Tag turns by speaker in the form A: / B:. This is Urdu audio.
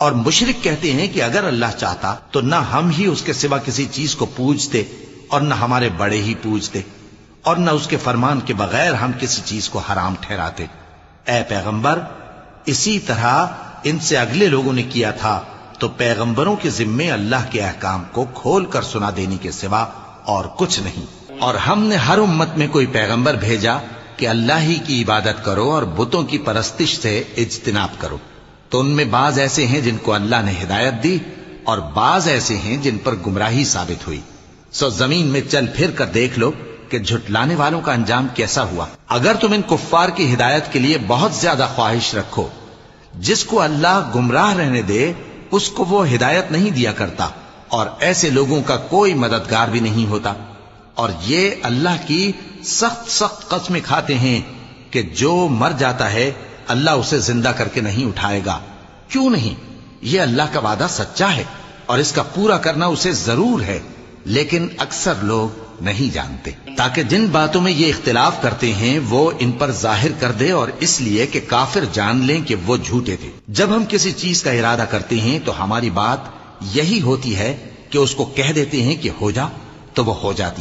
A: اور مشرک کہتے ہیں کہ اگر اللہ چاہتا تو نہ ہم ہی اس کے سوا کسی چیز کو پوجتے اور نہ ہمارے بڑے ہی پوجتے، اور نہ اس کے فرمان کے بغیر ہم کسی چیز کو حرام ٹھہراتے۔ اے پیغمبر، اسی طرح ان سے اگلے لوگوں نے کیا تھا، تو پیغمبروں کے ذمے اللہ کے احکام کو کھول کر سنا دینے کے سوا اور کچھ نہیں۔ اور ہم نے ہر امت میں کوئی پیغمبر بھیجا کہ اللہ ہی کی عبادت کرو اور بتوں کی پرستش سے اجتناب کرو، تو ان میں بعض ایسے ہیں جن کو اللہ نے ہدایت دی اور بعض ایسے ہیں جن پر گمراہی ثابت ہوئی۔ سو زمین میں چل پھر کر دیکھ لو کہ جھٹلانے والوں کا انجام کیسا ہوا۔ اگر تم ان کفار کی ہدایت کے لیے بہت زیادہ خواہش رکھو، جس کو اللہ گمراہ رہنے دے اس کو وہ ہدایت نہیں دیا کرتا، اور ایسے لوگوں کا کوئی مددگار بھی نہیں ہوتا۔ اور یہ اللہ کی سخت سخت قسمیں کھاتے ہیں کہ جو مر جاتا ہے اللہ اسے زندہ کر کے نہیں اٹھائے گا۔ کیوں نہیں؟ یہ اللہ کا وعدہ سچا ہے اور اس کا پورا کرنا اسے ضرور ہے، لیکن اکثر لوگ نہیں جانتے، تاکہ جن باتوں میں یہ اختلاف کرتے ہیں وہ ان پر ظاہر کر دے، اور اس لیے کہ کافر جان لیں کہ وہ جھوٹے تھے۔ جب ہم کسی چیز کا ارادہ کرتے ہیں تو ہماری بات یہی ہوتی ہے کہ اس کو کہہ دیتے ہیں کہ ہو جا، تو وہ ہو جاتی ہے۔